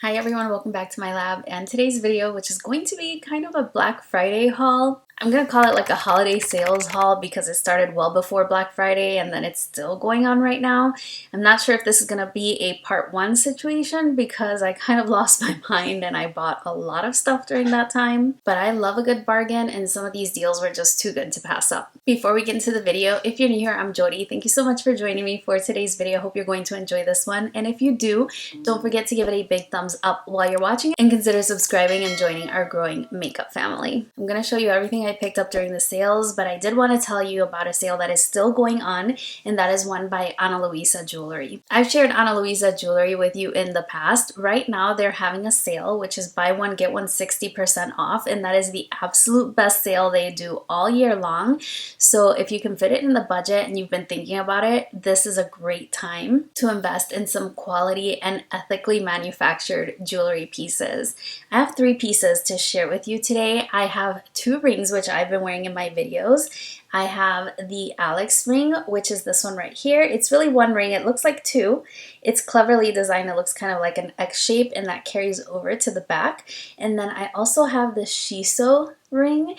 Hi everyone, welcome back to my lab, and today's video, which is going to be kind of a Black Friday haul. I'm gonna call it like a holiday sales haul because it started well before Black Friday and then it's still going on right now. I'm not sure if this is gonna be a part one situation because I kind of lost my mind and I bought a lot of stuff during that time. But I love a good bargain and some of these deals were just too good to pass up. Before we get into the video, if you're new here, I'm Jody. Thank you so much for joining me for today's video. Hope you're going to enjoy this one. And if you do, don't forget to give it a big thumbs up while you're watching and consider subscribing and joining our growing makeup family. I'm gonna show you everything I picked up during the sales, but I did want to tell you about a sale that is still going on, and that is one by Luisa Jewelry. I've shared Luisa Jewelry with you in the past. Right now they're having a sale, which is buy one get one 60% off, and that is the absolute best sale they do all year long. So if you can fit it in the budget and you've been thinking about it, this is a great time to invest in some quality and ethically manufactured jewelry pieces. I have 3 pieces to share with you today. I have 2 rings, which I've been wearing in my videos. I have the Alex ring, which is this one right here. It's really one ring. It looks like 2. It's cleverly designed. It looks kind of like an X shape, and that carries over to the back. And then I also have the Chios ring.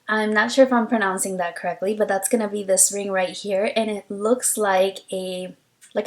I'm not sure if I'm pronouncing that correctly, but that's going to be this ring right here, and it looks like a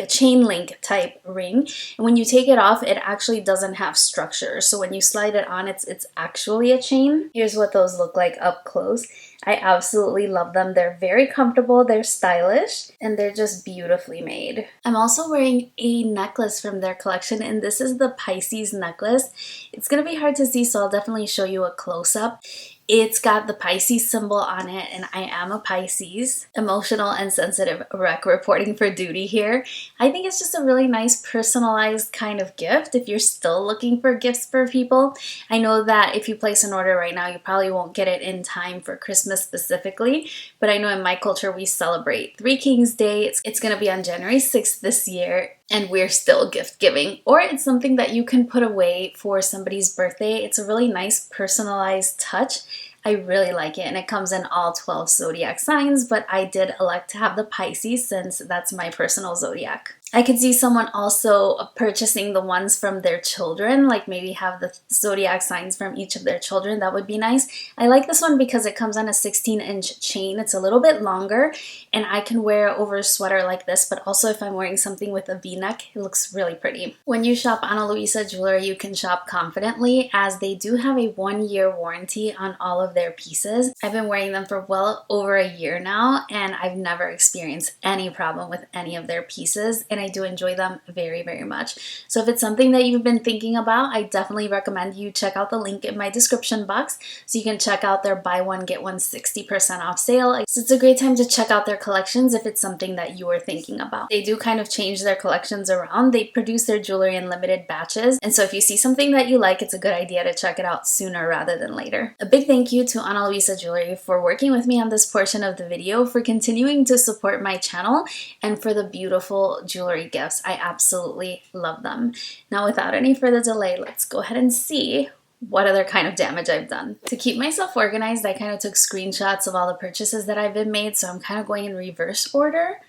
chain link type ring, and when you take it off it actually doesn't have structure, so when you slide it on it's actually a chain. Here's what those look like up close. I absolutely love them. They're very comfortable, they're stylish, and they're just beautifully made. I'm also wearing a necklace from their collection, and this is the Pisces necklace. It's gonna be hard to see, so I'll definitely show you a close-up. It's got the Pisces symbol on it, and I am a Pisces. Emotional and sensitive wreck reporting for duty here. I think it's just a really nice personalized kind of gift if you're still looking for gifts for people. I know that if you place an order right now, you probably won't get it in time for Christmas specifically, but I know in my culture we celebrate Three Kings Day. It's going to be on January 6th this year, and we're still gift giving. Or it's something that you can put away for somebody's birthday. It's a really nice personalized touch. I really like it, and it comes in all 12 zodiac signs, but I did elect to have the Pisces since that's my personal zodiac. I could see someone also purchasing the ones from their children, like maybe have the zodiac signs from each of their children. That would be nice. I like this one because it comes on a 16-inch chain. It's a little bit longer, and I can wear it over a sweater like this, but also if I'm wearing something with a v-neck, it looks really pretty. When you shop Luisa Jewelry, you can shop confidently as they do have a 1-year warranty on all of their pieces. I've been wearing them for well over a year now, and I've never experienced any problem with any of their pieces, and I do enjoy them very, very much. So if it's something that you've been thinking about, I definitely recommend you check out the link in my description box so you can check out their buy one get one 60% off sale. So it's a great time to check out their collections if it's something that you are thinking about. They do kind of change their collections around. They produce their jewelry in limited batches, and so if you see something that you like, it's a good idea to check it out sooner rather than later. A big thank you to Luisa Jewelry for working with me on this portion of the video, for continuing to support my channel, and for the beautiful jewelry gifts. I absolutely love them. Now, without any further delay, let's go ahead and see what other kind of damage I've done. To keep myself organized, I kind of took screenshots of all the purchases that I've been made, so I'm kind of going in reverse order.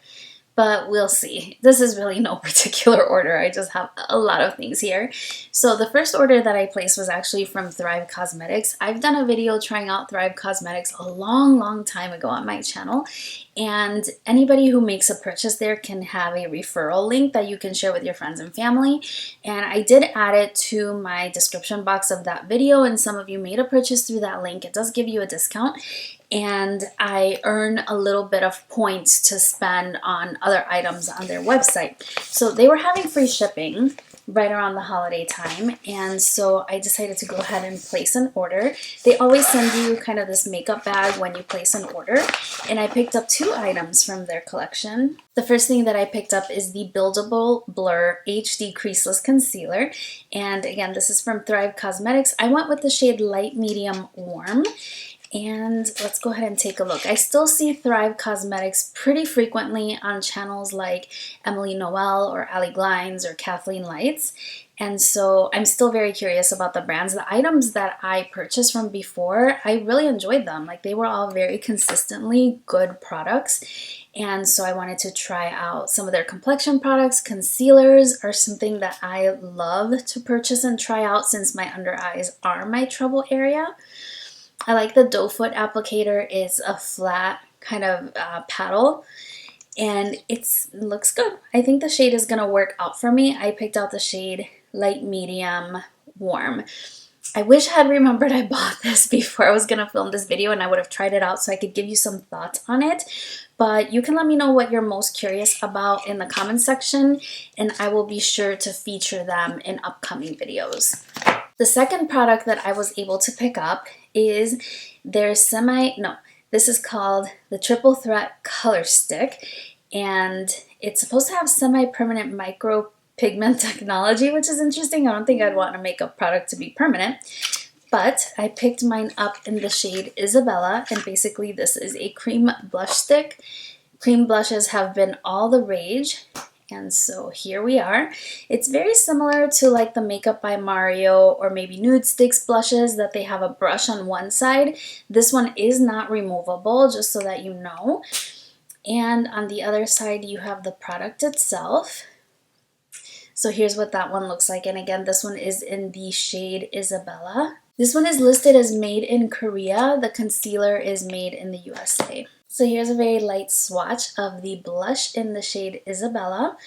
But we'll see. This is really no particular order. I just have a lot of things here. So the first order that I placed was actually from Thrive Cosmetics. I've done a video trying out Thrive Cosmetics a long time ago on my channel. And anybody who makes a purchase there can have a referral link that you can share with your friends and family. And I did add it to my description box of that video, and some of you made a purchase through that link. It does give you a discount, and I earn a little bit of points to spend on other items on their website. So they were having free shipping right around the holiday time, and so I decided to go ahead and place an order. They always send you kind of this makeup bag when you place an order, and I picked up 2 items from their collection. The first thing that I picked up is the Buildable Blur HD Creaseless Concealer, and again, this is from Thrive Cosmetics. I went with the shade Light Medium Warm. And let's go ahead and take a look. I still see Thrive Cosmetics pretty frequently on channels like Emily Noel or Ali Glines or Kathleen Lights. And so I'm still very curious about the brands. The items that I purchased from before, I really enjoyed them. Like, they were all very consistently good products. And so I wanted to try out some of their complexion products. Concealers are something that I love to purchase and try out since my under eyes are my trouble area. I like the doe foot applicator. It's a flat kind of paddle, and it looks good. I think the shade is going to work out for me. I picked out the shade light medium warm. I wish I had remembered I bought this before I was going to film this video, and I would have tried it out so I could give you some thoughts on it. But you can let me know what you're most curious about in the comment section, and I will be sure to feature them in upcoming videos. The second product that I was able to pick up is their this is called the Triple Threat Color Stick, and it's supposed to have semi-permanent micro pigment technology, which is interesting. I don't think I'd want a makeup product to be permanent, but I picked mine up in the shade Isabella, and basically this is a cream blush stick. Cream blushes have been all the rage, and so here we are. It's very similar to like the Makeup by Mario or maybe Nude Sticks blushes that they have a brush on one side. This one is not removable, just so that you know. And on the other side you have the product itself. So here's what that one looks like. And again, this one is in the shade Isabella. This one is listed as made in Korea. The concealer is made in the USA. So here's a very light swatch of the blush in the shade Isabella.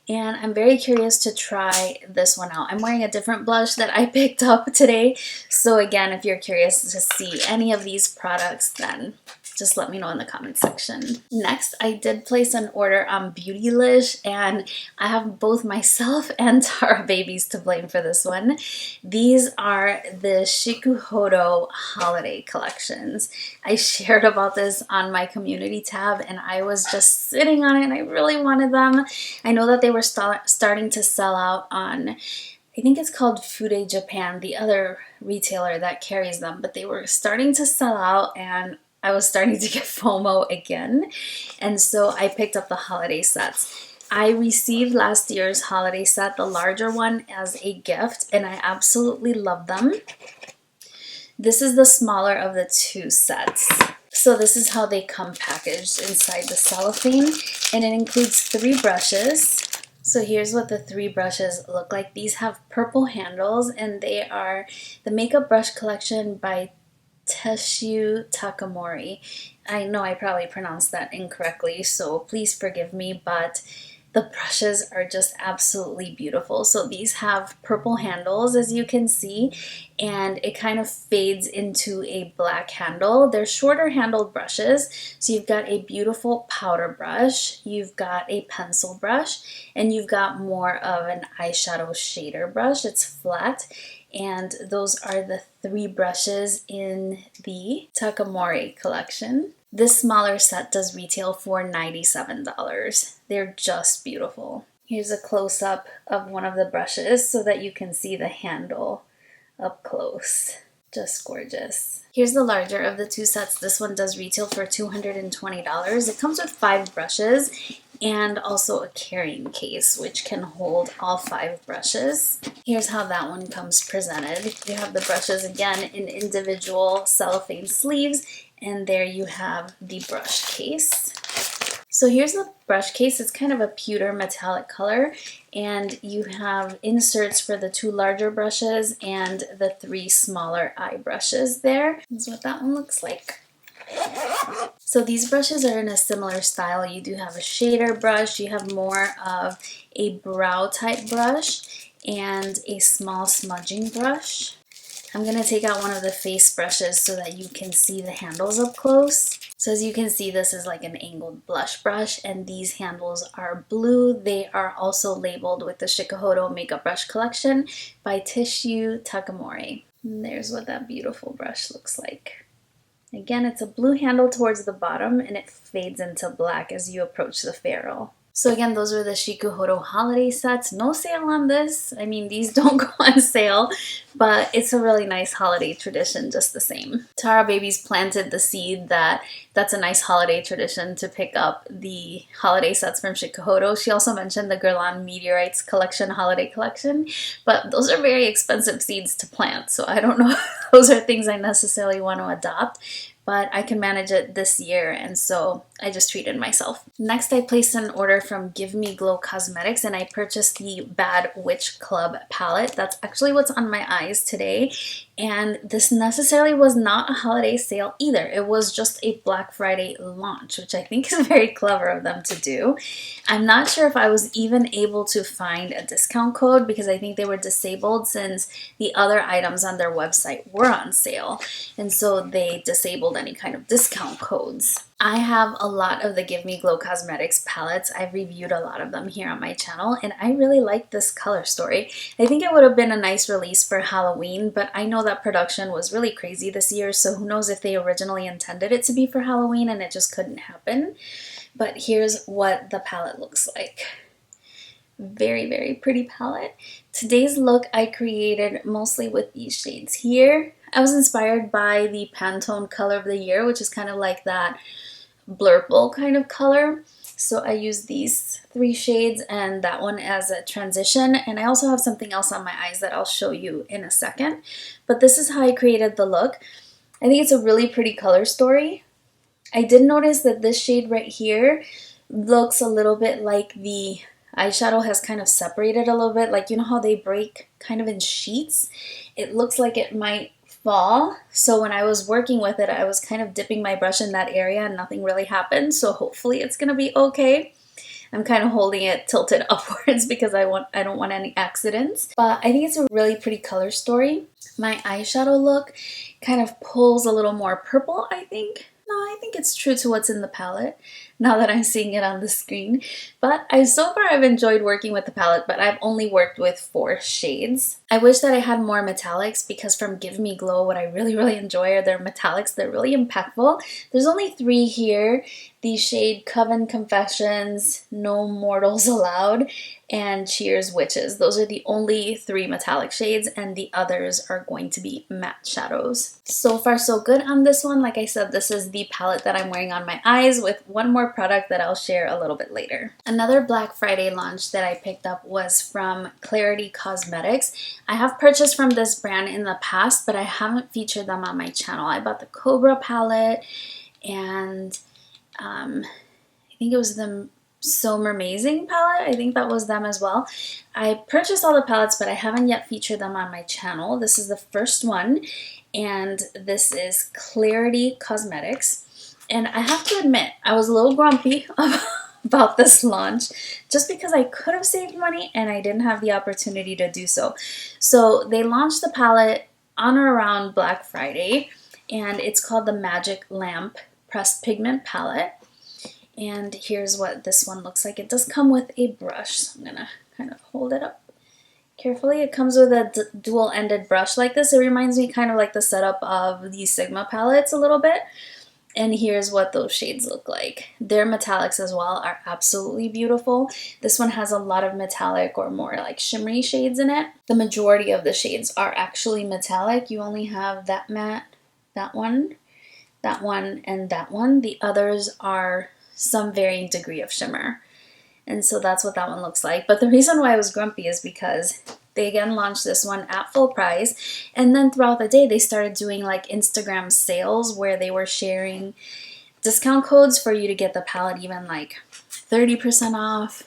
And I'm very curious to try this one out. I'm wearing a different blush that I picked up today. So again, if you're curious to see any of these products, then just let me know in the comment section. Next, I did place an order on Beautylish, and I have both myself and Tara babies to blame for this one. These are the Shikuhodo holiday collections. I shared about this on my community tab, and I was just sitting on it, and I really wanted them. I know that they were starting to sell out on, I think it's called Fude Japan, the other retailer that carries them, but they were starting to sell out, and I was starting to get FOMO again, and so I picked up the holiday sets. I received last year's holiday set, the larger one, as a gift, and I absolutely love them. This is the smaller of the two sets. So this is how they come packaged inside the cellophane, and it includes 3 brushes. So here's what the 3 brushes look like. These have purple handles, and they are the Makeup Brush Collection by Teshu Takamori. I know I probably pronounced that incorrectly, so please forgive me, but the brushes are just absolutely beautiful. So these have purple handles, as you can see, and it kind of fades into a black handle. They're shorter handled brushes, so you've got a beautiful powder brush, you've got a pencil brush, and you've got more of an eyeshadow shader brush. It's flat, and those are the 3 brushes in the Takamori collection. This smaller set does retail for $97. They're just beautiful. Here's a close-up of one of the brushes so that you can see the handle up close. Just gorgeous. Here's the larger of the 2 sets. This one does retail for $220. It comes with 5 brushes and also a carrying case, which can hold all 5 brushes. Here's how that one comes presented. You have the brushes again in individual cellophane sleeves, and there you have the brush case. So here's the brush case. It's kind of a pewter metallic color, and you have inserts for the 2 larger brushes and the 3 smaller eye brushes there. This is what that one looks like. So these brushes are in a similar style. You do have a shader brush, you have more of a brow type brush, and a small smudging brush. I'm going to take out one of the face brushes so that you can see the handles up close. So as you can see, this is like an angled blush brush, and these handles are blue. They are also labeled with the Shikuhodo Makeup Brush Collection by Teshu Takamori. And there's what that beautiful brush looks like. Again, it's a blue handle towards the bottom, and it fades into black as you approach the ferrule. So again, those were the Shikuhoro holiday sets. No sale on this. I mean, these don't go on sale, but it's a really nice holiday tradition just the same. Tara Babies planted the seed that that's a nice holiday tradition to pick up the holiday sets from Shikuhoro. She also mentioned the Guerlain Meteorites collection, holiday collection, but those are very expensive seeds to plant, so I don't know if those are things I necessarily want to adopt, but I can manage it this year, and so I just treated myself. Next, I placed an order from Give Me Glow Cosmetics, and I purchased the Bad Witch Club palette. That's actually what's on my eyes today, and this necessarily was not a holiday sale either. It was just a Black Friday launch, which I think is very clever of them to do. I'm not sure if I was even able to find a discount code because I think they were disabled since the other items on their website were on sale, and so they disabled any kind of discount codes. I have a lot of the Give Me Glow Cosmetics palettes. I've reviewed a lot of them here on my channel, and I really like this color story. I think it would have been a nice release for Halloween, but I know that production was really crazy this year, so who knows if they originally intended it to be for Halloween and it just couldn't happen. But here's what the palette looks like. Very, very pretty palette. Today's look I created mostly with these shades here. I was inspired by the Pantone color of the year, which is kind of like that blurple kind of color. So I used these 3 shades and that one as a transition. And I also have something else on my eyes that I'll show you in a second. But this is how I created the look. I think it's a really pretty color story. I did notice that this shade right here looks a little bit like the eyeshadow has kind of separated a little bit. Like, you know how they break kind of in sheets? It looks like it might fall. So when I was working with it, I was kind of dipping my brush in that area and nothing really happened. So hopefully it's gonna be okay. I'm kind of holding it tilted upwards because I don't want any accidents. But I think it's a really pretty color story. My eyeshadow look kind of pulls a little more purple, I think. No, I think it's true to what's in the palette now that I'm seeing it on the screen. But so far I've enjoyed working with the palette, but I've only worked with 4 shades. I wish that I had more metallics because from Give Me Glow, what I really enjoy are their metallics. They're really impactful. There's only 3 here. The shade Coven Confessions, No Mortals Allowed, and Cheers Witches. Those are the only 3 metallic shades, and the others are going to be matte shadows. So far so good on this one. Like I said, this is the palette that I'm wearing on my eyes with one more product that I'll share a little bit later. Another Black Friday launch that I picked up was from Klarity Kosmetics. I have purchased from this brand in the past, but I haven't featured them on my channel. I bought the Cobra palette, and I think it was the So Mermazing palette. I think that was them as well. I purchased all the palettes, but I haven't yet featured them on my channel. This is the first one, and this is Klarity Kosmetics. And I have to admit, I was a little grumpy about this launch just because I could have saved money and I didn't have the opportunity to do so. So they launched the palette on or around Black Friday, and it's called the Magic Lamp Pressed Pigment Palette. And here's what this one looks like. It does come with a brush, so I'm gonna kind of hold it up carefully. It comes with a dual-ended brush like this. It reminds me kind of like the setup of the Sigma palettes a little bit. And here's what those shades look like. Their metallics as well are absolutely beautiful. This one has a lot of metallic or more like shimmery shades in it. The majority of the shades are actually metallic. You only have that matte, that one, and that one. The others are some varying degree of shimmer. And so that's what that one looks like. But the reason why I was grumpy is because they again launched this one at full price, and then throughout the day they started doing like Instagram sales where they were sharing discount codes for you to get the palette even like 30% off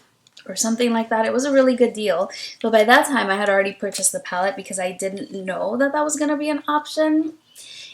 or something like that. It was a really good deal. But by that time I had already purchased the palette because I didn't know that that was going to be an option.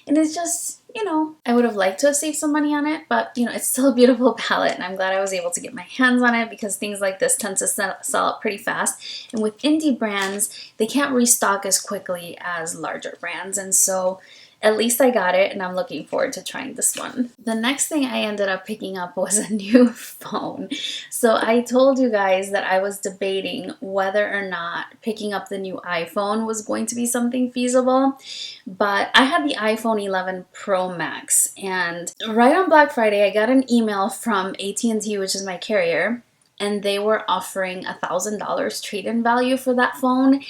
And it's just, you know, I would have liked to have saved some money on it, but, you know, it's still a beautiful palette, and I'm glad I was able to get my hands on it because things like this tend to sell out pretty fast. And with indie brands, they can't restock as quickly as larger brands, and so at least I got it, and I'm looking forward to trying this one. The next thing I ended up picking up was a new phone. So I told you guys that I was debating whether or not picking up the new iPhone was going to be something feasible, but I had the iPhone 11 Pro Max, and right on Black Friday I got an email from AT&T, which is my carrier, and they were offering $1,000 trade-in value for that phone,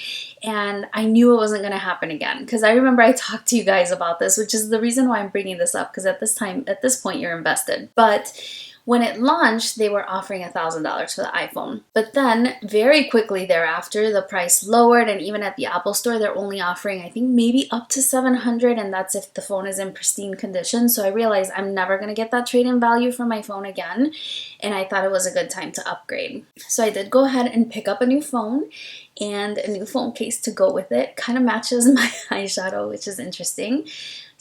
and I knew it wasn't going to happen again, because I remember I talked to you guys about this, which is the reason why I'm bringing this up, because at this point you're invested. But when it launched, they were offering $1,000 for the iPhone. But then very quickly thereafter, the price lowered, and even at the Apple Store, they're only offering, I think, maybe up to $700, and that's if the phone is in pristine condition. So I realized I'm never going to get that trade-in value for my phone again, and I thought it was a good time to upgrade. So I did go ahead and pick up a new phone and a new phone case to go with it. Kind of matches my eyeshadow, which is interesting.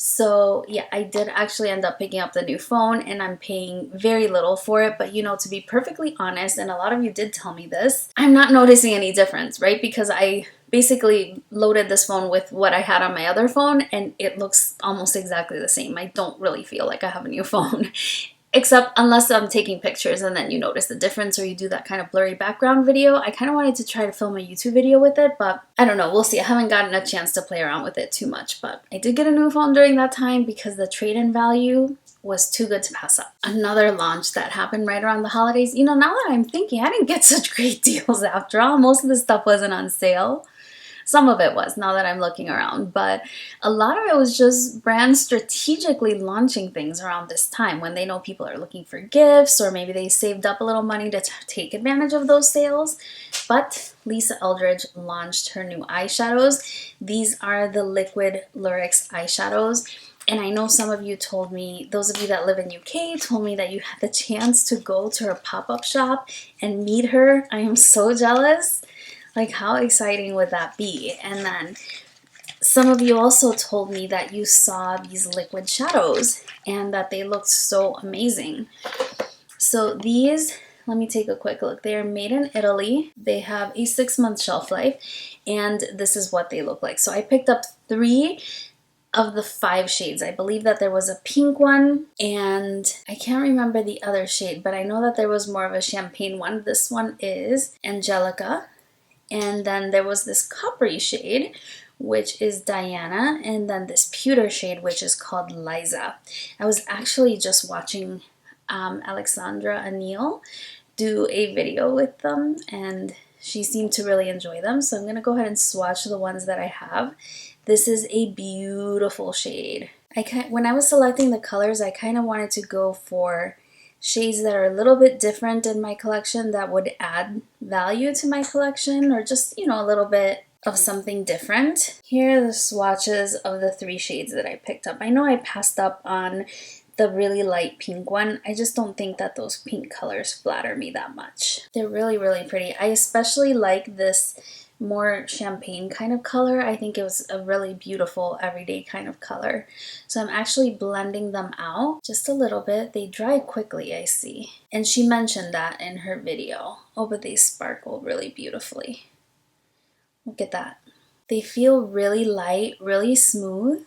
So yeah, I did actually end up picking up the new phone, and I'm paying very little for it. But you know, to be perfectly honest, and a lot of you did tell me this, I'm not noticing any difference, right? Because I basically loaded this phone with what I had on my other phone, and it looks almost exactly the same. I don't really feel like I have a new phone. Except unless I'm taking pictures and then you notice the difference, or you do that kind of blurry background video. I kind of wanted to try to film a YouTube video with it, but I don't know, we'll see. I haven't gotten a chance to play around with it too much, but I did get a new phone during that time because the trade-in value was too good to pass up. Another launch that happened right around the holidays. You know, now that I'm thinking, I didn't get such great deals after all. Most of the stuff wasn't on sale. Some of it was, now that I'm looking around, but a lot of it was just brands strategically launching things around this time when they know people are looking for gifts, or maybe they saved up a little money to take advantage of those sales. But Luisa Eldridge launched her new eyeshadows. These are the Liquid Lurex eyeshadows. And I know some of you told me, those of you that live in UK, told me that you had the chance to go to her pop-up shop and meet her. I am so jealous. Like, how exciting would that be? And then some of you also told me that you saw these liquid shadows and that they looked so amazing. So these, let me take a quick look. They are made in Italy. They have a 6-month shelf life, and this is what they look like. So I picked up 3 of the 5 shades. I believe that there was a pink one, and I can't remember the other shade, but I know that there was more of a champagne one. This one is Angelica. And then there was this coppery shade, which is Diana, and then this pewter shade, which is called Liza. I was actually just watching Alexandra Anil do a video with them, and she seemed to really enjoy them. So I'm going to go ahead and swatch the ones that I have. This is a beautiful shade. When I was selecting the colors, I kind of wanted to go for shades that are a little bit different in my collection that would add value to my collection, or just, you know, a little bit of something different. Here are the swatches of the 3 shades that I picked up. I know I passed up on the really light pink one. I just don't think that those pink colors flatter me that much. They're really, really pretty. I especially like this more champagne kind of color. I think it was a really beautiful everyday kind of color. So I'm actually blending them out just a little bit. They dry quickly, I see. And she mentioned that in her video. Oh, but they sparkle really beautifully. Look at that. They feel really light, really smooth.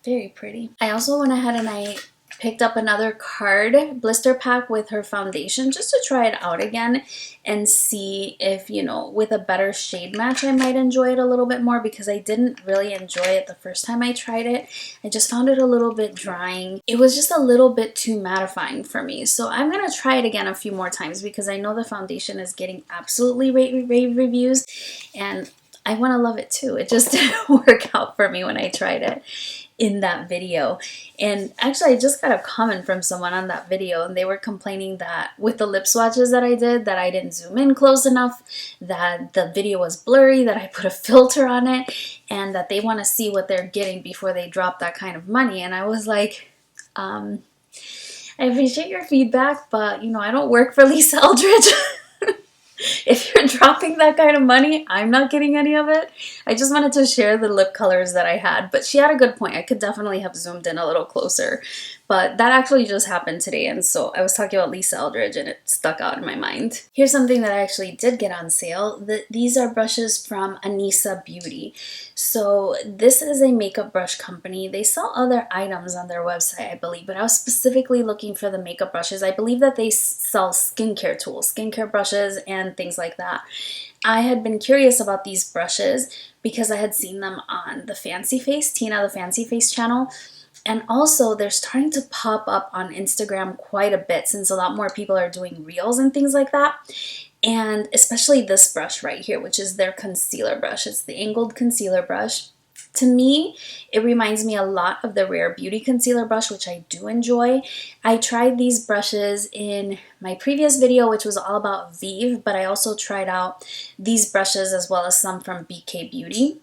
Very pretty. I also went ahead and I picked up another card blister pack with her foundation just to try it out again and see if, you know, with a better shade match I might enjoy it a little bit more, because I didn't really enjoy it the first time I tried it. I just found it a little bit drying. It was just a little bit too mattifying for me. So I'm going to try it again a few more times, because I know the foundation is getting absolutely rave reviews, and I want to love it too. It just didn't work out for me when I tried it in that video. And actually, I just got a comment from someone on that video, and they were complaining that with the lip swatches that I did, that I didn't zoom in close enough, that the video was blurry, that I put a filter on it, and that they want to see what they're getting before they drop that kind of money. And I was like, I appreciate your feedback, but you know, I don't work for Luisa Eldridge. If you're dropping that kind of money, I'm not getting any of it. I just wanted to share the lip colors that I had, but she had a good point. I could definitely have zoomed in a little closer, but that actually just happened today, and so I was talking about Luisa Eldridge and it stuck out in my mind. Here's something that I actually did get on sale. These are brushes from Anisa Beauty. So this is a makeup brush company. They sell other items on their website, I believe, but I was specifically looking for the makeup brushes. I believe that they sell skincare tools, skincare brushes, and things like that. I had been curious about these brushes because I had seen them on the Fancy Face, Tina the Fancy Face channel, And also they're starting to pop up on Instagram quite a bit since a lot more people are doing reels and things like that. And especially this brush right here, which is their concealer brush. It's the angled concealer brush. To me, it reminds me a lot of the Rare Beauty concealer brush, which I do enjoy. I tried these brushes in my previous video, which was all about Vive, but I also tried out these brushes as well as some from BK Beauty.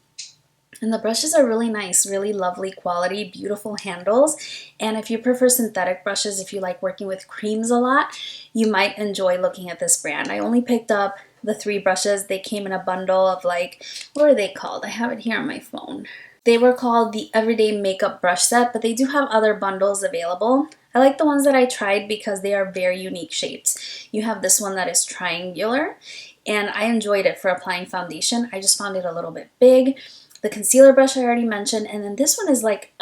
And the brushes are really nice, really lovely quality, beautiful handles. And if you prefer synthetic brushes, if you like working with creams a lot, you might enjoy looking at this brand. I only picked up the 3 brushes. They came in a bundle of like, what are they called? I have it here on my phone. They were called the Everyday Makeup Brush Set, but they do have other bundles available. I like the ones that I tried because they are very unique shapes. You have this one that is triangular, and I enjoyed it for applying foundation. I just found it a little bit big. The concealer brush I already mentioned, and then this one is like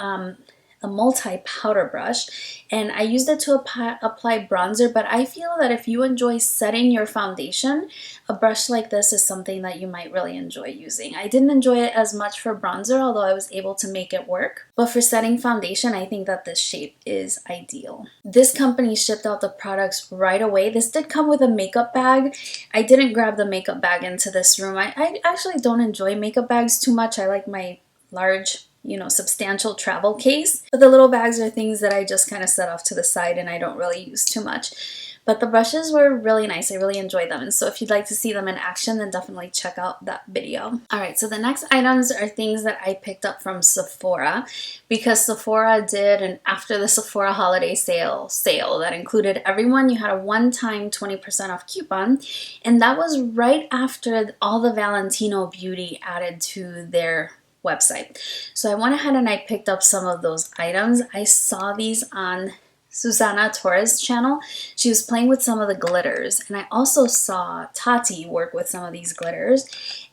a multi-powder brush, and I used it to apply bronzer, but I feel that if you enjoy setting your foundation, a brush like this is something that you might really enjoy using. I didn't enjoy it as much for bronzer, although I was able to make it work, but for setting foundation, I think that this shape is ideal. This company shipped out the products right away. This did come with a makeup bag. I didn't grab the makeup bag into this room. I actually don't enjoy makeup bags too much. I like my large, substantial travel case. But the little bags are things that I just kind of set off to the side and I don't really use too much. But the brushes were really nice. I really enjoyed them. And so if you'd like to see them in action, then definitely check out that video. All right, so the next items are things that I picked up from Sephora because Sephora did an after the Sephora holiday sale that included everyone. You had a one-time 20% off coupon, and that was right after all the Valentino Beauty added to their website. So I went ahead and I picked up some of those items. I saw these on Susana Torres' channel. She was playing with some of the glitters, and I also saw Tati work with some of these glitters,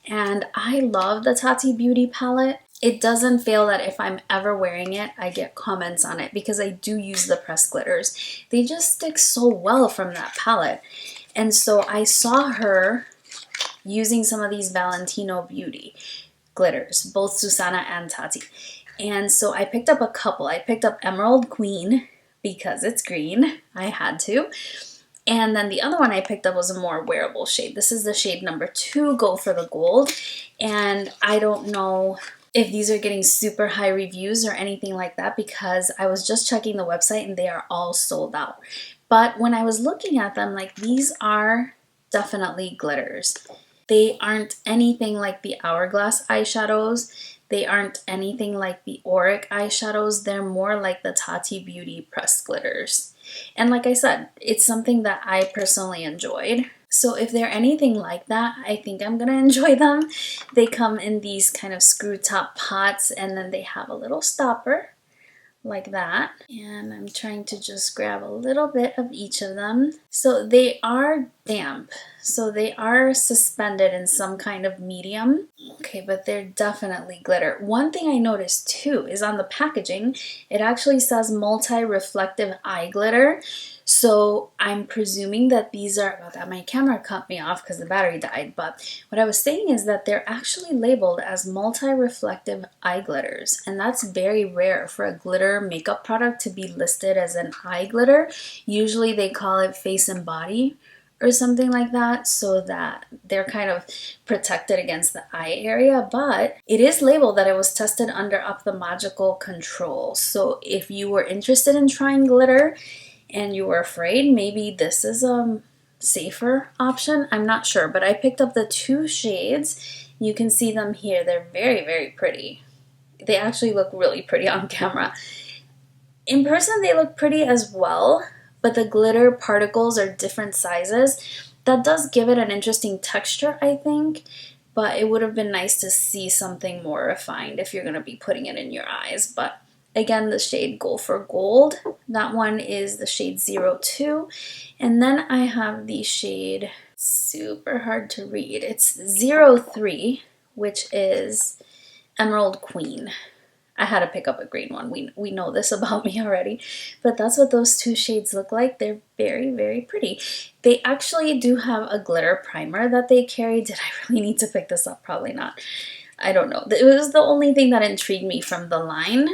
and I love the Tati Beauty palette. It doesn't fail that if I'm ever wearing it, I get comments on it because I do use the pressed glitters. They just stick so well from that palette. And so I saw her using some of these Valentino Beauty glitters, both Susana and Tati. And so I picked up a couple. I picked up Emerald Queen because it's green. I had to. And then the other one I picked up was a more wearable shade. This is the shade number 2, Go for the Gold. And I don't know if these are getting super high reviews or anything like that because I was just checking the website and they are all sold out. But when I was looking at them, like, these are definitely glitters. They aren't anything like the Hourglass eyeshadows. They aren't anything like the Auric eyeshadows. They're more like the Tati Beauty pressed glitters. And like I said, it's something that I personally enjoyed. So if they're anything like that, I think I'm gonna enjoy them. They come in these kind of screw top pots, and then they have a little stopper like that. And I'm trying to just grab a little bit of each of them. So they are damp. So they are suspended in some kind of medium. Okay, but they're definitely glitter. One thing I noticed too is on the packaging, it actually says multi-reflective eye glitter. So I'm presuming that these are, well, that my camera cut me off because the battery died, but what I was saying is that they're actually labeled as multi-reflective eye glitters, and that's very rare for a glitter makeup product to be listed as an eye glitter. Usually they call it face and body or something like that, so that they're kind of protected against the eye area, but it is labeled that it was tested under ophthalmological control. So if you were interested in trying glitter and you were afraid, maybe this is a safer option. I'm not sure, but I picked up the 2 shades. You can see them here. They're very, very pretty. They actually look really pretty on camera. In person, they look pretty as well, but the glitter particles are different sizes. That does give it an interesting texture, I think, but it would have been nice to see something more refined if you're going to be putting it in your eyes. But again, the shade Go for Gold. That one is the shade 02. And then I have the shade, super hard to read, it's 03, which is Emerald Queen. I had to pick up a green one. We know this about me already. But that's what those 2 shades look like. They're very, very pretty. They actually do have a glitter primer that they carry. Did I really need to pick this up? Probably not. I don't know. It was the only thing that intrigued me from the line.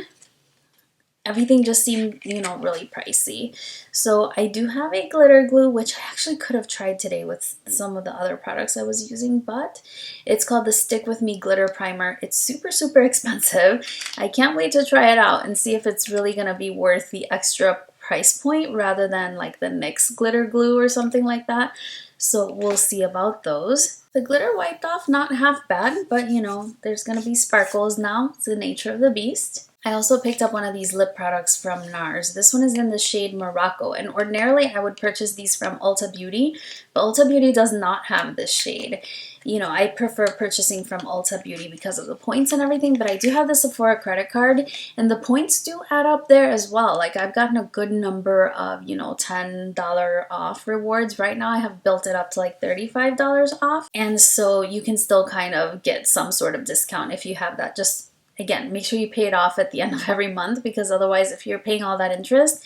everything just seemed, you know, really pricey. So I do have a glitter glue, which I actually could have tried today with some of the other products I was using, but it's called the Stick With Me Glitter Primer. It's super, super expensive. I can't wait to try it out and see if it's really gonna be worth the extra price point rather than like the NYX glitter glue or something like that. So we'll see about those. The glitter wiped off, not half bad, but you know, there's gonna be sparkles now. It's the nature of the beast. I also picked up one of these lip products from NARS. This one is in the shade Morocco, and ordinarily I would purchase these from Ulta Beauty, but Ulta Beauty does not have this shade. You know, I prefer purchasing from Ulta Beauty because of the points and everything, but I do have the Sephora credit card, and the points do add up there as well. Like, I've gotten a good number of, you know, $10 off rewards. Right now I have built it up to like $35 off, and so you can still kind of get some sort of discount if you have that. Just again, make sure you pay it off at the end of every month, because otherwise if you're paying all that interest,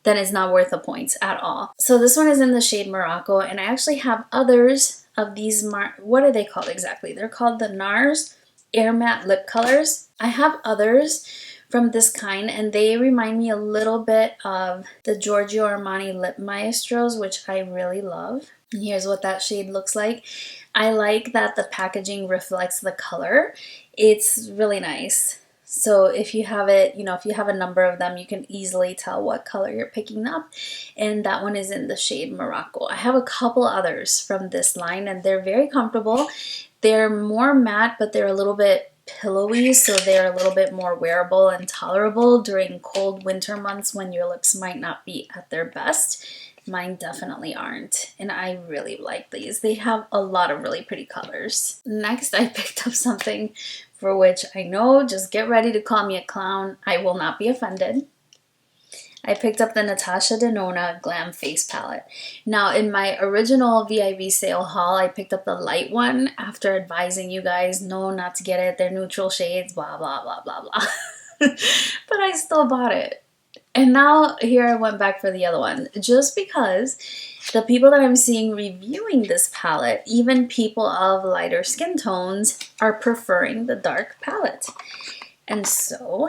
then it's not worth the points at all. So this one is in the shade Morocco, and I actually have others of these, what are they called exactly? They're called the NARS Air Matte Lip Colors. I have others from this kind, and they remind me a little bit of the Giorgio Armani Lip Maestros, which I really love. And here's what that shade looks like. I like that the packaging reflects the color. It's really nice. So if you have it, you know, if you have a number of them, you can easily tell what color you're picking up. And that one is in the shade Morocco. I have a couple others from this line, and they're very comfortable. They're more matte, but they're a little bit pillowy, so they're a little bit more wearable and tolerable during cold winter months when your lips might not be at their best. Mine definitely aren't, and I really like these. They have a lot of really pretty colors. Next, I picked up something for which I know, just get ready to call me a clown. I will not be offended. I picked up the Natasha Denona Glam Face Palette. Now, in my original VIV sale haul, I picked up the light one after advising you guys, no, not to get it. They're neutral shades, blah, blah, blah, blah, blah. But I still bought it. And now here I went back for the other one, just because the people that I'm seeing reviewing this palette, even people of lighter skin tones, are preferring the dark palette. And so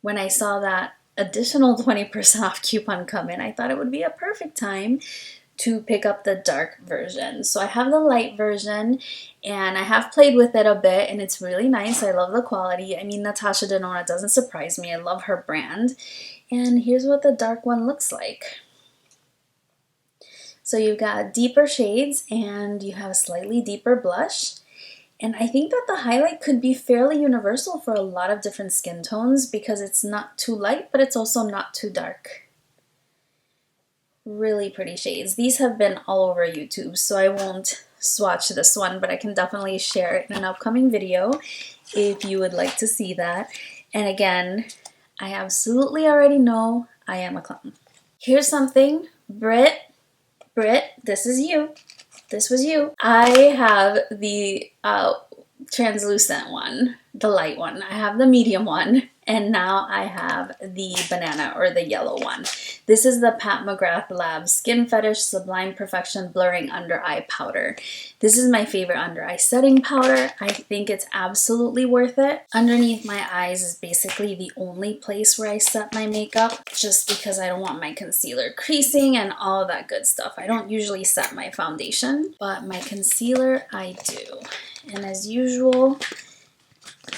when I saw that additional 20% off coupon come in, I thought it would be a perfect time to pick up the dark version. So I have the light version, and I have played with it a bit, and it's really nice. I love the quality. I mean, Natasha Denona doesn't surprise me. I love her brand. And here's what the dark one looks like. So you've got deeper shades, and you have a slightly deeper blush. And I think that the highlight could be fairly universal for a lot of different skin tones, because it's not too light, but it's also not too dark. Really pretty shades. These have been all over YouTube, so I won't swatch this one, but I can definitely share it in an upcoming video if you would like to see that. And again, I absolutely already know I am a clown. Here's something, Britt, this is you. This was you. I have the translucent one, the light one. I have the medium one, and now I have the banana or the yellow one. This is the Pat McGrath Lab Skin Fetish Sublime Perfection Blurring Under Eye Powder. This is my favorite under eye setting powder. I think it's absolutely worth it. Underneath my eyes is basically the only place where I set my makeup, just because I don't want my concealer creasing and all of that good stuff. I don't usually set my foundation, but my concealer I do. And as usual,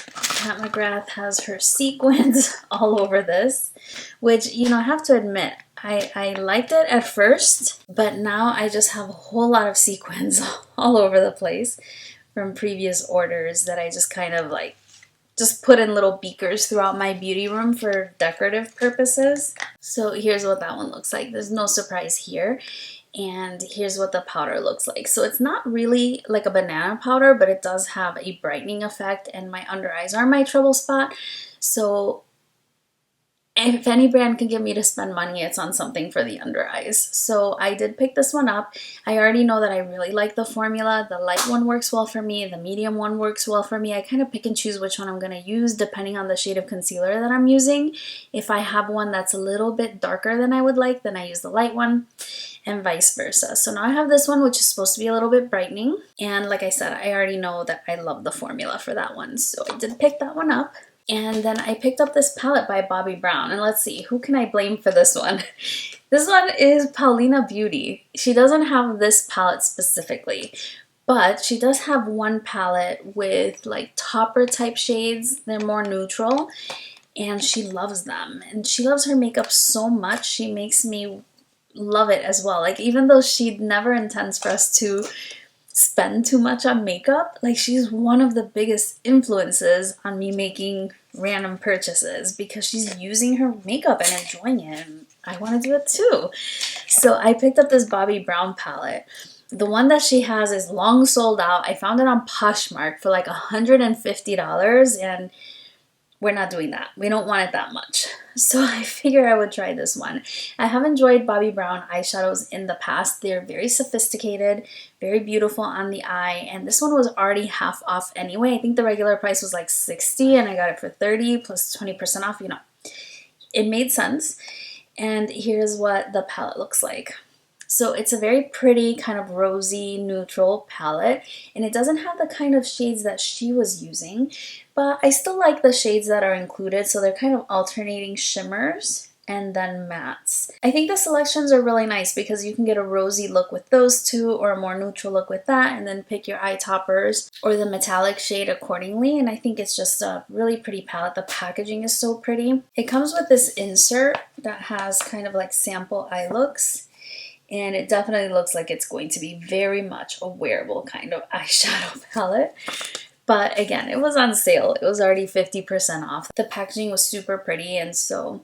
Pat McGrath has her sequins all over this, which, you know, I have to admit, I liked it at first, but now I just have a whole lot of sequins all over the place from previous orders that I just kind of like just put in little beakers throughout my beauty room for decorative purposes. So here's what that one looks like. There's no surprise here. And here's what the powder looks like. So it's not really like a banana powder, but it does have a brightening effect, and my under eyes are my trouble spot. So if any brand can get me to spend money, it's on something for the under eyes. So I did pick this one up. I already know that I really like the formula. The light one works well for me. The medium one works well for me. I kind of pick and choose which one I'm going to use depending on the shade of concealer that I'm using. If I have one that's a little bit darker than I would like, then I use the light one, and vice versa. So now I have this one, which is supposed to be a little bit brightening. And like I said, I already know that I love the formula for that one. So I did pick that one up. And then I picked up this palette by Bobbi Brown. And let's see, who can I blame for this one? This one is Paulina Beauty. She doesn't have this palette specifically, but she does have one palette with like topper type shades. They're more neutral, and she loves them. And she loves her makeup so much, she makes me love it as well. Like, even though she never intends for us to spend too much on makeup, like, she's one of the biggest influences on me making random purchases because she's using her makeup and enjoying it, and I want to do it too. So I picked up this Bobbi Brown palette. The one that she has is long sold out. I found it on Poshmark for like $150, and we're not doing that. We don't want it that much. So I figure I would try this one. I have enjoyed Bobbi Brown eyeshadows in the past. They're very sophisticated, very beautiful on the eye, and this one was already half off anyway. I think the regular price was like $60 and I got it for $30 plus 20% off. You know, it made sense. And here's what the palette looks like. So it's a very pretty kind of rosy neutral palette, and it doesn't have the kind of shades that she was using, but I still like the shades that are included. So they're kind of alternating shimmers and then mattes. I think the selections are really nice because you can get a rosy look with those two or a more neutral look with that, and then pick your eye toppers or the metallic shade accordingly. And I think it's just a really pretty palette. The packaging is so pretty. It comes with this insert that has kind of like sample eye looks, and it definitely looks like it's going to be very much a wearable kind of eyeshadow palette. But again, it was on sale. It was already 50% off. The packaging was super pretty, and so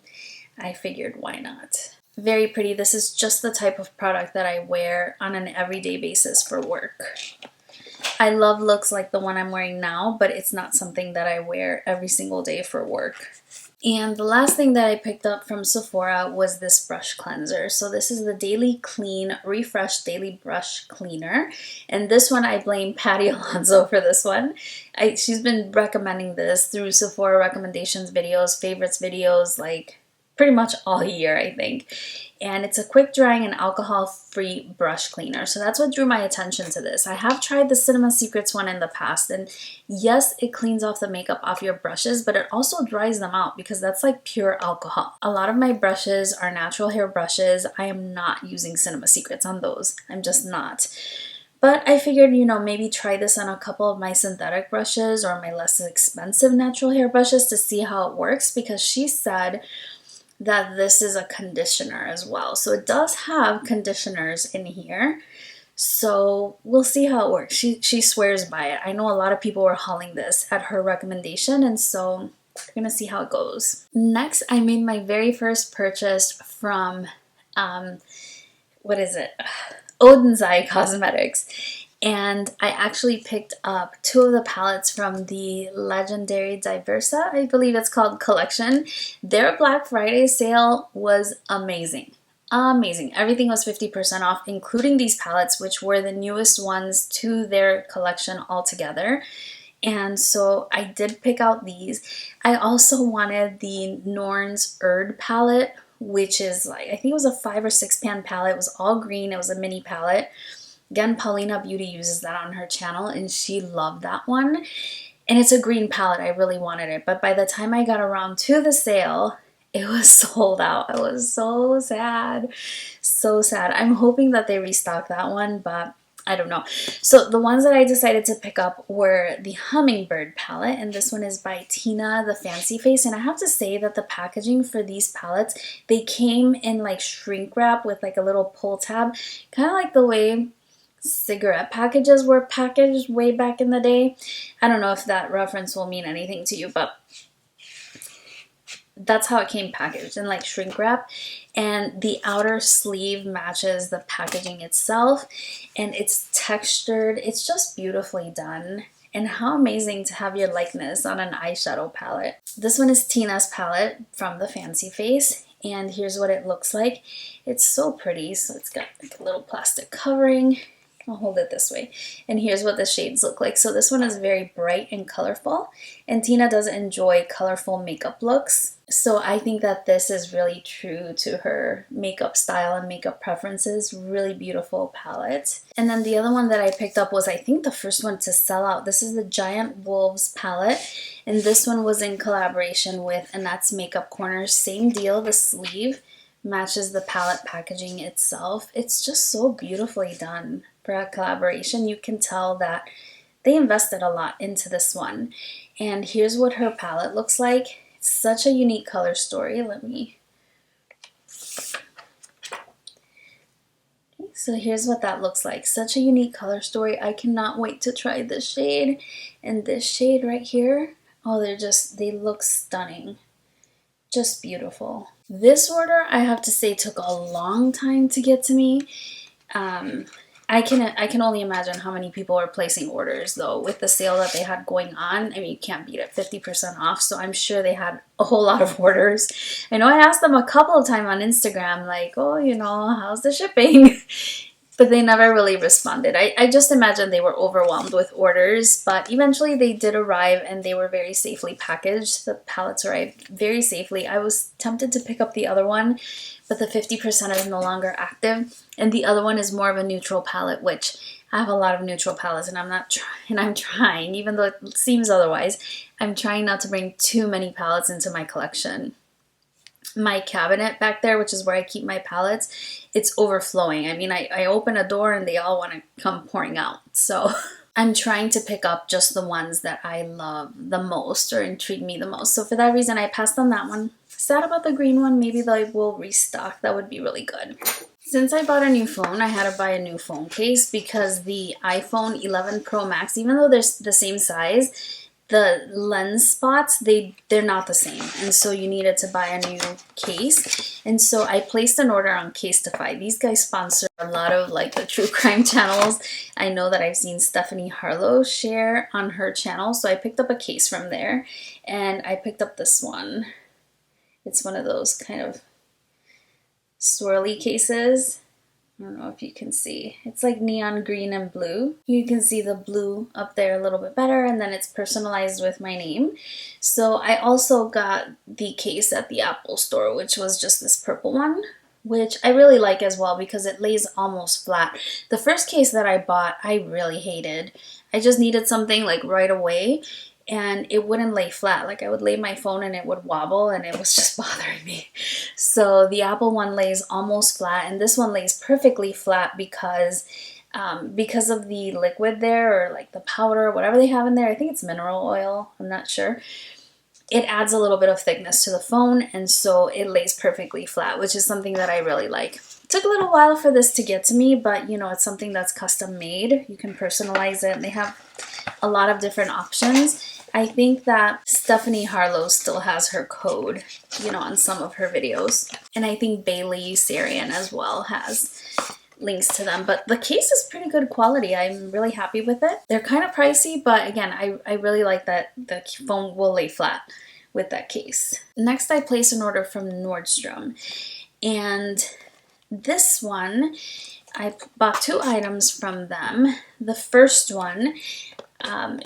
I figured, why not? Very pretty. This is just the type of product that I wear on an everyday basis for work. I love looks like the one I'm wearing now, but it's not something that I wear every single day for work. And the last thing that I picked up from Sephora was this brush cleanser. So this is the Daily Clean Refresh Daily Brush Cleaner. And this one, I blame Patty Alonso for this one. She's been recommending this through Sephora recommendations videos, favorites videos, like pretty much all year, I think. And it's a quick drying and alcohol-free brush cleaner. So that's what drew my attention to this. I have tried the Cinema Secrets one in the past, and yes, it cleans off the makeup off your brushes, but it also dries them out because that's like pure alcohol. A lot of my brushes are natural hair brushes. I am not using Cinema Secrets on those. I'm just not. But I figured, you know, maybe try this on a couple of my synthetic brushes or my less expensive natural hair brushes to see how it works, because she said that this is a conditioner as well. So it does have conditioners in here. So we'll see how it works. She swears by it. I know a lot of people were hauling this at her recommendation, and so we're gonna see how it goes. Next, I made my very first purchase from, what is it? Oden Causemetics. And I actually picked up two of the palettes from the legendary Diversa, I believe it's called, collection. Their Black Friday sale was amazing. Amazing. Everything was 50% off, including these palettes, which were the newest ones to their collection altogether. And so I did pick out these. I also wanted the Norn's Erd palette, which is like, I think it was a 5 or 6 pan palette. It was all green. It was a mini palette. Again, Paulina Beauty uses that on her channel, and she loved that one. And it's a green palette. I really wanted it. But by the time I got around to the sale, it was sold out. I was so sad. So sad. I'm hoping that they restock that one, but I don't know. So the ones that I decided to pick up were the Hummingbird palette, and this one is by Tina the Fancy Face. And I have to say that the packaging for these palettes, they came in like shrink wrap with like a little pull tab, kind of like the way cigarette packages were packaged way back in the day. I don't know if that reference will mean anything to you, but that's how it came packaged, in like shrink wrap. And the outer sleeve matches the packaging itself, and it's textured. It's just beautifully done. And how amazing to have your likeness on an eyeshadow palette. This one is Tina's palette from the Fancy Face, and here's what it looks like. It's so pretty. So it's got like a little plastic covering. I'll hold it this way. And here's what the shades look like. So this one is very bright and colorful, and Tina does enjoy colorful makeup looks. So I think that this is really true to her makeup style and makeup preferences. Really beautiful palette. And then the other one that I picked up was, I think, the first one to sell out. This is the Giant Wolves palette. And this one was in collaboration with Annette's Makeup Corner. Same deal, the sleeve matches the palette packaging itself. It's just so beautifully done for a collaboration. You can tell that they invested a lot into this one. And here's what her palette looks like. It's such a unique color story. So here's what that looks like. Such a unique color story. I cannot wait to try this shade and this shade right here. Oh, they look stunning. Just beautiful. This order, I have to say, took a long time to get to me. I can only imagine how many people are placing orders though with the sale that they had going on. I mean, you can't beat it, 50% off. So I'm sure they had a whole lot of orders. I know I asked them a couple of times on Instagram, like, oh, you know, how's the shipping? But they never really responded. I just imagine they were overwhelmed with orders, but eventually they did arrive and they were very safely packaged. The palettes arrived very safely. I was tempted to pick up the other one, but the 50% is no longer active. And the other one is more of a neutral palette, which I have a lot of neutral palettes and I'm trying, even though it seems otherwise, I'm trying not to bring too many palettes into my collection. My cabinet back there, which is where I keep my palettes, it's overflowing. I mean, I open a door and they all want to come pouring out. So I'm trying to pick up just the ones that I love the most or intrigue me the most. So for that reason, I passed on that one. Sad about the green one. Maybe they will restock. That would be really good. Since I bought a new phone, I had to buy a new phone case because the iPhone 11 Pro Max, even though they're the same size, the lens spots, they're not the same, and so you needed to buy a new case. And so I placed an order on Casetify. These guys sponsor a lot of like the true crime channels. I know that I've seen Stephanie Harlow share on her channel, so I picked up a case from there, and I picked up this one. It's one of those kind of swirly cases. I don't know if you can see. It's like neon green and blue. You can see the blue up there a little bit better, and then it's personalized with my name. So I also got the case at the Apple store, which was just this purple one, which I really like as well because it lays almost flat. The first case that I bought, I really hated. I just needed something like right away, and it wouldn't lay flat. Like I would lay my phone and it would wobble and it was just bothering me. So the Apple one lays almost flat, and this one lays perfectly flat because of the liquid there, or like the powder, whatever they have in there. I think it's mineral oil, I'm not sure. It adds a little bit of thickness to the phone, and so it lays perfectly flat, which is something that I really like. It took a little while for this to get to me, but you know, it's something that's custom made. You can personalize it, and they have a lot of different options. I think that Stephanie Harlow still has her code, you know, on some of her videos. And I think Bailey Sarian as well has links to them. But the case is pretty good quality. I'm really happy with it. They're kind of pricey, but again, I really like that the phone will lay flat with that case. Next, I placed an order from Nordstrom. And this one, I bought 2 items from them. The first one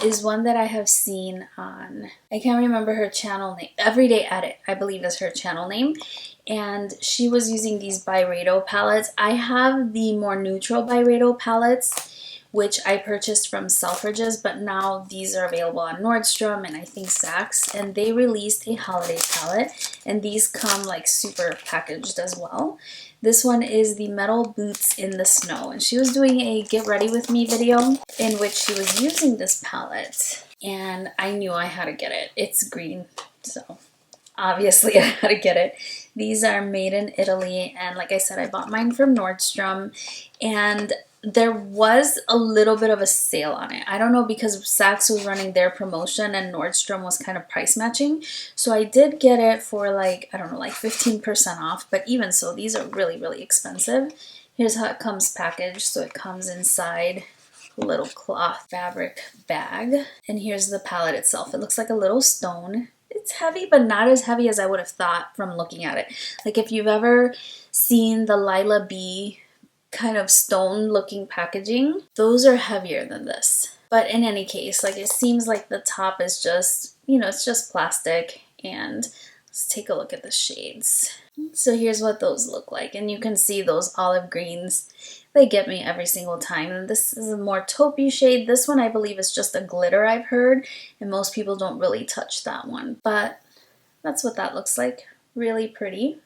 is one that I have seen on, I can't remember her channel name, Everyday Edit, I believe is her channel name, and she was using these Byredo palettes. I have the more neutral Byredo palettes, which I purchased from Selfridges, but now these are available on Nordstrom and I think Saks, and they released a holiday palette, and these come like super packaged as well. This one is the Metal Boots in the Snow, and she was doing a get ready with me video in which she was using this palette, and I knew I had to get it. It's green, so obviously I had to get it. These are made in Italy, and like I said, I bought mine from Nordstrom, and there was a little bit of a sale on it. I don't know, because Saks was running their promotion and Nordstrom was kind of price matching. So I did get it for like, I don't know, like 15% off. But even so, these are really, really expensive. Here's how it comes packaged. So it comes inside a little cloth fabric bag. And here's the palette itself. It looks like a little stone. It's heavy, but not as heavy as I would have thought from looking at it. Like if you've ever seen the Lila B kind of stone looking packaging, those are heavier than this. But in any case, like it seems like the top is just, you know, it's just plastic, and Let's take a look at the shades. So here's what those look like, and you can see those olive greens. They get me every single time. And this is a more taupey shade. This one I believe is just a glitter, I've heard, and most people don't really touch that one. But that's what that looks like. Really pretty.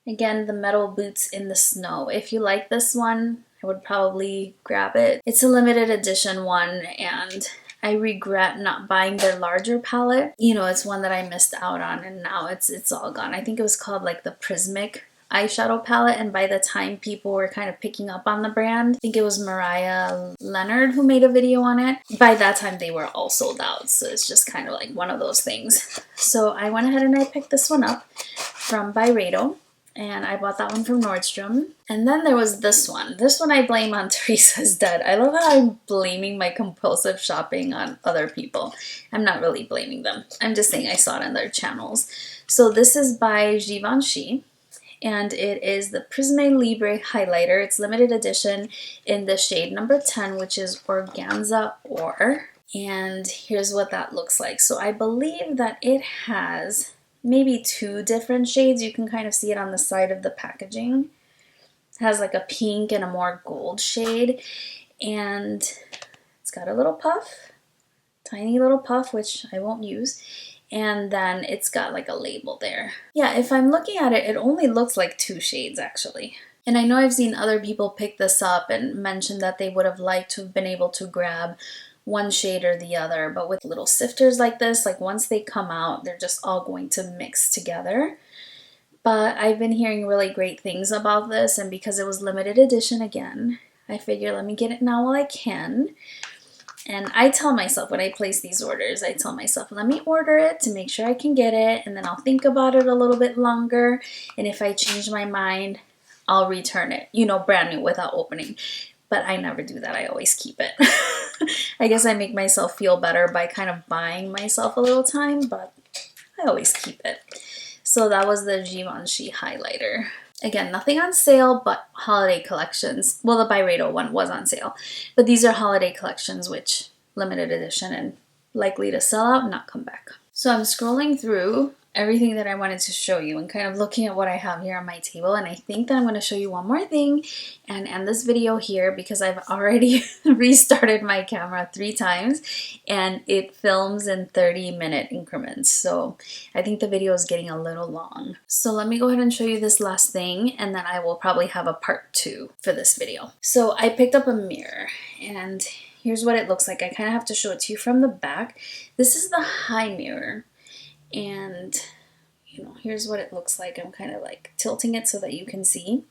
Again, the metal boots in the snow. If you like this one, I would probably grab it. It's a limited edition one, and I regret not buying their larger palette. You know, it's one that I missed out on, and now it's all gone. I think it was called like the Prismic eyeshadow palette, and by the time people were kind of picking up on the brand, I think it was Mariah Leonard who made a video on it. By that time, they were all sold out, so it's just kind of like one of those things. So I went ahead and I picked this one up from Byredo. And I bought that one from Nordstrom. And then there was this one. This one I blame on Teresa's Dead. I love how I'm blaming my compulsive shopping on other people. I'm not really blaming them. I'm just saying I saw it on their channels. So this is by Givenchy. And it is the Prisme Libre highlighter. It's limited edition in the shade number 10, which is Organza Or. And here's what that looks like. So I believe that it has maybe 2 different shades. You can kind of see it on the side of the packaging. It has like a pink and a more gold shade, and it's got a little puff, tiny little puff, which I won't use, and then it's got like a label there. Yeah, if I'm looking at it, it only looks like 2 shades actually. And I know I've seen other people pick this up and mention that they would have liked to have been able to grab one shade or the other, but with little sifters like this, like once they come out, they're just all going to mix together. But I've been hearing really great things about this, and because it was limited edition again, I figure let me get it now while I can. And I tell myself when I place these orders, I tell myself, let me order it to make sure I can get it, and then I'll think about it a little bit longer, and if I change my mind, I'll return it, you know, brand new without opening. But I never do that. I always keep it. I guess I make myself feel better by kind of buying myself a little time, but I always keep it. So that was the Givenchy highlighter. Again, nothing on sale, but holiday collections. Well, the Byredo one was on sale, but these are holiday collections, which limited edition and likely to sell out and not come back. So I'm scrolling through everything that I wanted to show you and kind of looking at what I have here on my table, and I think that I'm going to show you one more thing and end this video here because I've already restarted my camera 3 times and it films in 30-minute increments, so I think the video is getting a little long. So let me go ahead and show you this last thing, and then I will probably have a part 2 for this video. So I picked up a mirror, and here's what it looks like. I kind of have to show it to you from the back. This is the high mirror. And, you know, here's what it looks like. I'm kind of like tilting it so that you can see.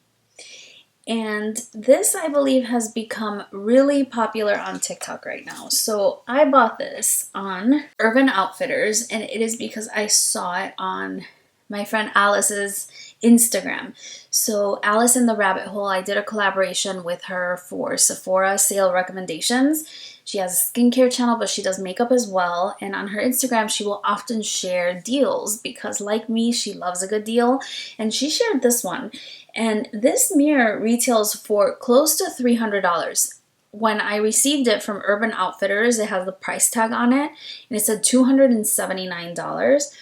And this, I believe, has become really popular on TikTok right now. So I bought this on Urban Outfitters, and it is because I saw it on my friend Alice's Instagram. So Alice in the Rabbit Hole, I did a collaboration with her for Sephora sale recommendations. She has a skincare channel, but she does makeup as well. And on her Instagram, she will often share deals because, like me, she loves a good deal. And she shared this one. And this mirror retails for close to $300. When I received it from Urban Outfitters, it has the price tag on it, and it said $279.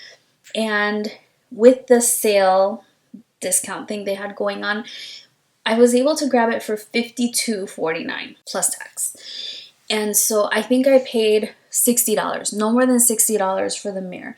And with the sale discount thing they had going on, I was able to grab it for $52.49 plus tax. And so I think I paid $60, no more than $60 for the mirror.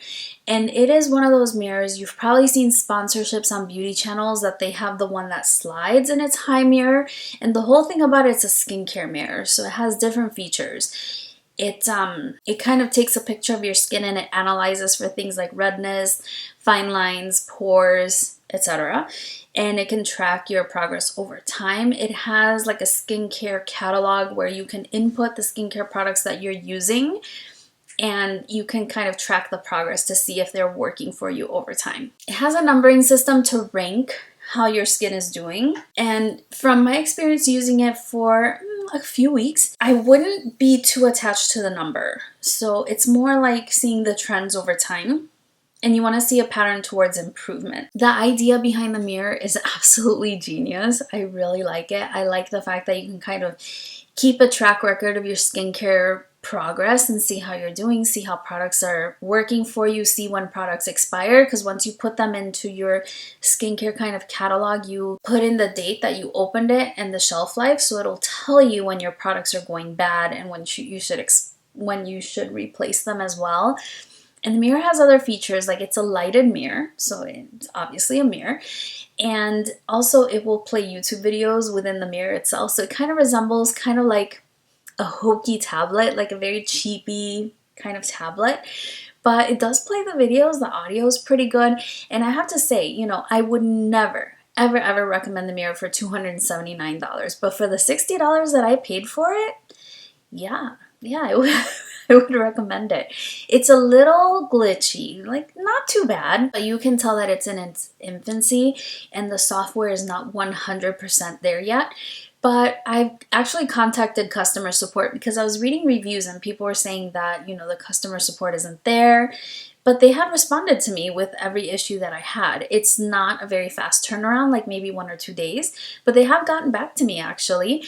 And it is one of those mirrors, you've probably seen sponsorships on beauty channels that they have the one that slides in its high mirror. And the whole thing about it's a skincare mirror, so it has different features. It kind of takes a picture of your skin and it analyzes for things like redness, fine lines, pores, etc. And it can track your progress over time. It has like a skincare catalog where you can input the skincare products that you're using, and you can kind of track the progress to see if they're working for you over time. It has a numbering system to rank how your skin is doing. And from my experience using it for a few weeks, I wouldn't be too attached to the number. So it's more like seeing the trends over time, and you want to see a pattern towards improvement. The idea behind the mirror is absolutely genius. I really like it. I like the fact that you can kind of keep a track record of your skincare progress and see how you're doing, see how products are working for you, see when products expire, because once you put them into your skincare kind of catalog, you put in the date that you opened it and the shelf life, so it'll tell you when your products are going bad and when you should replace them as well. And the mirror has other features, like it's a lighted mirror, so it's obviously a mirror. And also it will play YouTube videos within the mirror itself. So it kind of resembles kind of like a hokey tablet, like a very cheapy kind of tablet. But it does play the videos, the audio is pretty good. And I have to say, you know, I would never, ever recommend the mirror for $279. But for the $60 that I paid for it, yeah, I would recommend it. It's a little glitchy, like not too bad, but you can tell that it's in its infancy and the software is not 100% there yet. But I've actually contacted customer support because I was reading reviews and people were saying that, you know, the customer support isn't there. But they have responded to me with every issue that I had. It's not a very fast turnaround, like maybe 1 or 2 days, but they have gotten back to me actually.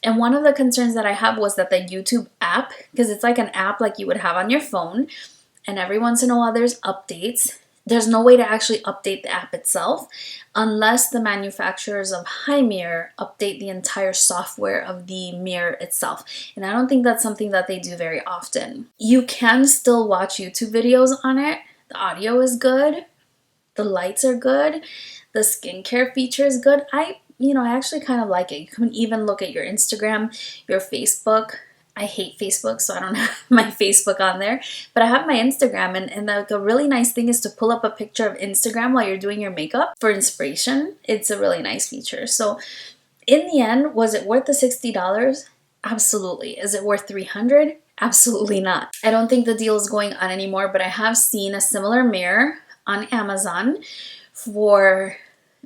And one of the concerns that I have was that the YouTube app, because it's like an app like you would have on your phone, and every once in a while there's updates. There's no way to actually update the app itself unless the manufacturers of Hi Mirror update the entire software of the mirror itself. And I don't think that's something that they do very often. You can still watch YouTube videos on it. The audio is good. The lights are good. The skincare feature is good. I actually kind of like it. You can even look at your Instagram, your Facebook. I hate Facebook, so I don't have my Facebook on there. But I have my Instagram, and like a really nice thing is to pull up a picture of Instagram while you're doing your makeup for inspiration. It's a really nice feature. So in the end, was it worth the $60? Absolutely. Is it worth $300? Absolutely not. I don't think the deal is going on anymore, but I have seen a similar mirror on Amazon for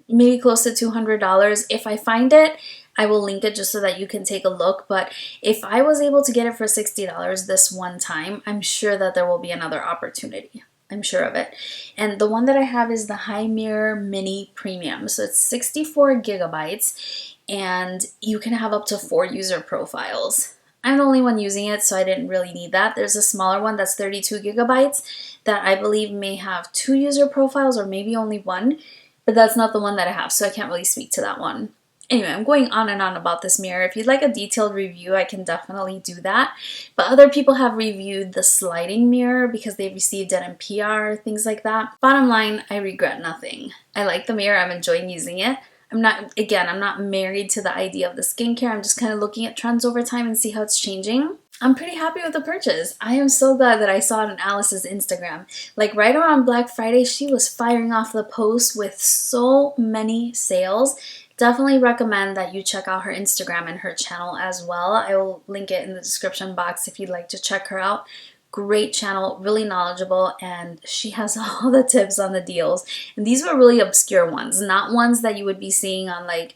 maybe close to $200. If I find it, I will link it just so that you can take a look. But if I was able to get it for $60 this one time, I'm sure that there will be another opportunity. I'm sure of it. And the one that I have is the Hi Mirror Mini Premium. So it's 64 gigabytes and you can have up to 4 user profiles. I'm the only one using it, so I didn't really need that. There's a smaller one that's 32 gigabytes that I believe may have 2 user profiles or maybe only 1, but that's not the one that I have, so I can't really speak to that one. Anyway, I'm going on and on about this mirror. If you'd like a detailed review, I can definitely do that. But other people have reviewed the sliding mirror because they received it in PR, things like that. Bottom line, I regret nothing. I like the mirror. I'm enjoying using it. I'm not married to the idea of the skincare. I'm just kind of looking at trends over time and see how it's changing. I'm pretty happy with the purchase. I am so glad that I saw it on Alice's Instagram. Like right around Black Friday, she was firing off the posts with so many sales. Definitely recommend that you check out her Instagram and her channel as well. I will link it in the description box if you'd like to check her out. Great channel, really knowledgeable, and she has all the tips on the deals. And these were really obscure ones, not ones that you would be seeing on like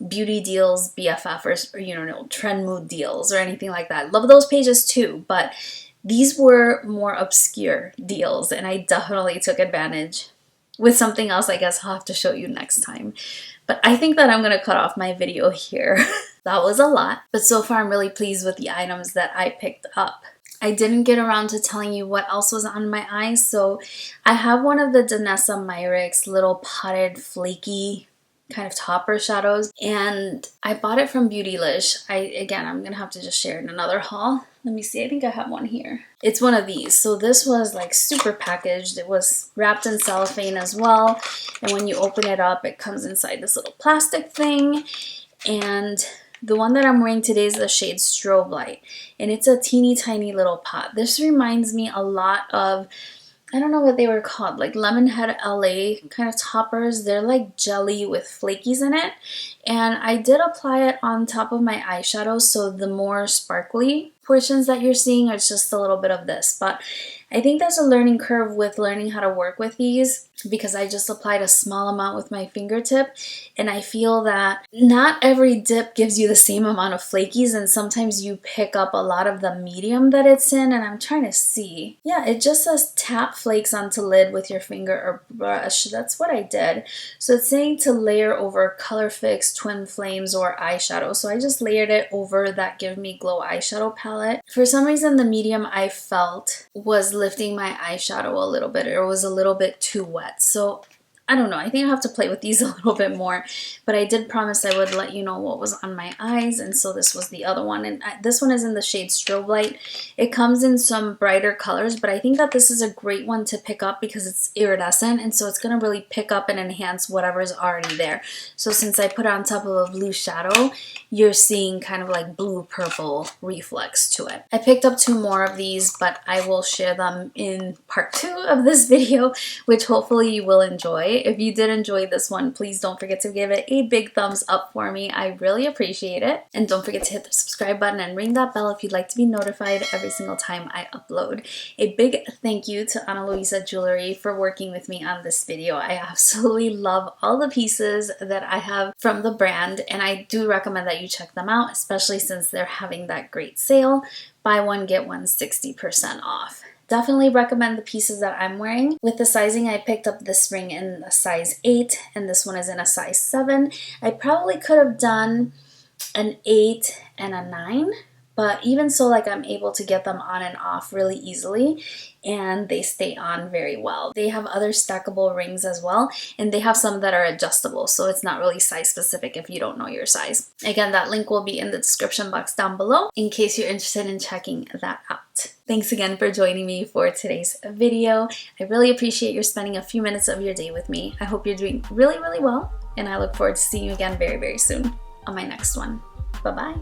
Beauty Deals, BFF, or Trend Mood Deals or anything like that. Love those pages too, but these were more obscure deals, and I definitely took advantage. With something else, I guess I'll have to show you next time. But I think that I'm going to cut off my video here. That was a lot, but so far I'm really pleased with the items that I picked up. I didn't get around to telling you what else was on my eyes, so I have one of the Danessa Myricks little potted flaky kind of topper shadows, and I bought it from Beautylish. I'm gonna have to just share it in another haul. Let me see, I think I have one here. It's one of these. So this was like super packaged. It was wrapped in cellophane as well, and when you open it up, it comes inside this little plastic thing. And the one that I'm wearing today is the shade Strobe Light, and it's a teeny tiny little pot. This reminds me a lot of, I don't know what they were called, like Lemonhead LA kind of toppers. They're like jelly with flakies in it. And I did apply it on top of my eyeshadow, so the more sparkly portions that you're seeing are just a little bit of this. But I think there's a learning curve with learning how to work with these because I just applied a small amount with my fingertip, and I feel that not every dip gives you the same amount of flakies, and sometimes you pick up a lot of the medium that it's in, and I'm trying to see. Yeah, it just says tap flakes onto lid with your finger or brush. That's what I did. So it's saying to layer over Color Fix, Twin Flames, or eyeshadow. So I just layered it over that Give Me Glow eyeshadow palette. For some reason, the medium I felt was lifting my eyeshadow a little bit. It was a little bit too wet. So I don't know. I think I'll have to play with these a little bit more, but I did promise I would let you know what was on my eyes, and so this was the other one, and this one is in the shade Strobe Light. It comes in some brighter colors, but I think that this is a great one to pick up because it's iridescent, and so it's going to really pick up and enhance whatever's already there. So since I put it on top of a blue shadow, you're seeing kind of like blue-purple reflex to it. I picked up 2 more of these, but I will share them in part 2 of this video, which hopefully you will enjoy. If you did enjoy this one, please don't forget to give it a big thumbs up for me. I really appreciate it. And don't forget to hit the subscribe button and ring that bell if you'd like to be notified every single time I upload. A big thank you to Luisa Jewelry for working with me on this video. I absolutely love all the pieces that I have from the brand, and I do recommend that you check them out, especially since they're having that great sale. Buy one, get one 60% off. Definitely recommend the pieces that I'm wearing. With the sizing, I picked up this ring in a size 8 and this one is in a size 7. I probably could have done an 8 and a 9, but even so, like, I'm able to get them on and off really easily, and they stay on very well. They have other stackable rings as well, and they have some that are adjustable, so it's not really size specific if you don't know your size. Again, that link will be in the description box down below in case you're interested in checking that out. Thanks again for joining me for today's video. I really appreciate your spending a few minutes of your day with me. I hope you're doing really, really well, and I look forward to seeing you again very, very soon on my next one. Bye-bye.